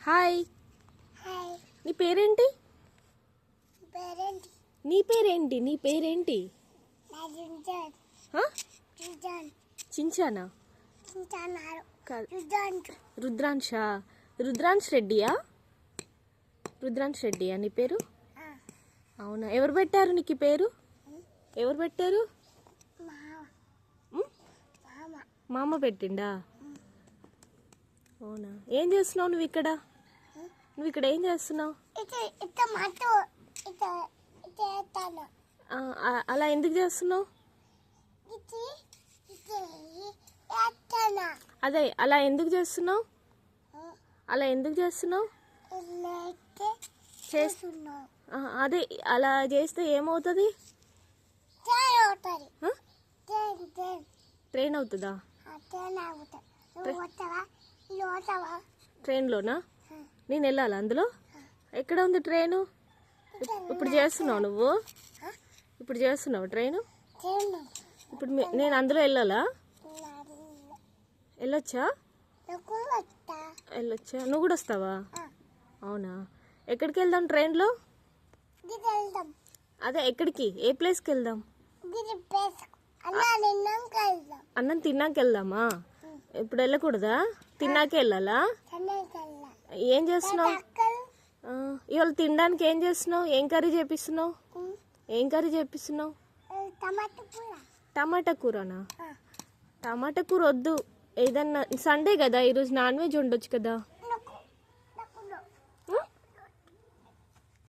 Hi, hi. నీ పేరేంటి? Parent నీ పేరేంటి? నీ పేరేంటి? రాజుంజన్ హ? రుజన్ చించానా? చింతనారు కాదు, రుజన్ రుద్రాంశా? రుద్రాంశ్ రెడ్డియా? రుద్రాంశ్ రెడ్డియా నీ పేరు? అవునా, ఎవరు పెట్టారు నీకు ఈ పేరు? ఎవరు పెట్టారు? మామ ఉమ్? మామ మామ పెట్టిండా? అవునా, ఏం చేస్తున్నావు నువ్వు ఇక్కడ? నువ్వు ఇక్కడ ఏం చేస్తున్నావు? ఇత ఇత మాతో ఇత ఇత తన అలా ఎందుకు చేస్తున్నావు? ఇతి ఇతి యాతన అదే, అలా ఎందుకు చేస్తున్నావు? అలా ఎందుకు చేస్తున్నావు? ఇలేతే చేస్తున్నా అదే, అలా చేస్తే ఏమవుతుంది? చేయోటరి ఆ? టెన్ ట్రైన్ అవుతుందా? టెన్ అవుతా నువ్వు వస్తావా ఇల్లు వస్తావా ట్రైన్లోనా? నేను వెళ్ళాలా అందులో? ఎక్కడ ఉంది ట్రైను? ఇప్పుడు చేస్తున్నావు నువ్వు? ఇప్పుడు చేస్తున్నావు ట్రైను? ఇప్పుడు నేను అందులో వెళ్ళాలా? వెళ్ళొచ్చా? వెళ్ళొచ్చా? నువ్వు కూడా వస్తావా? అవునా, ఎక్కడికి వెళ్దాం ట్రైన్లో? వెళ్దాం అదే, ఎక్కడికి? ఏ ప్లేస్కి వెళ్దాం? అన్నం తిన్నాక వెళ్దామా? ఇప్పుడు వెళ్ళకూడదా? తిన్నాకే వెళ్ళాలా? ఏం చేస్తున్నావు ఇవాళ? తినడానికి ఏం చేస్తున్నావు? ఏం కర్రీ చేపిస్తున్నావు? ఏం కర్రీ చేపిస్తున్నావు? టమాటా కూరనా? టమాటా కూర వద్దు, ఏదన్నా సండే కదా, ఈరోజు నాన్ వెజ్ ఉండొచ్చు కదా.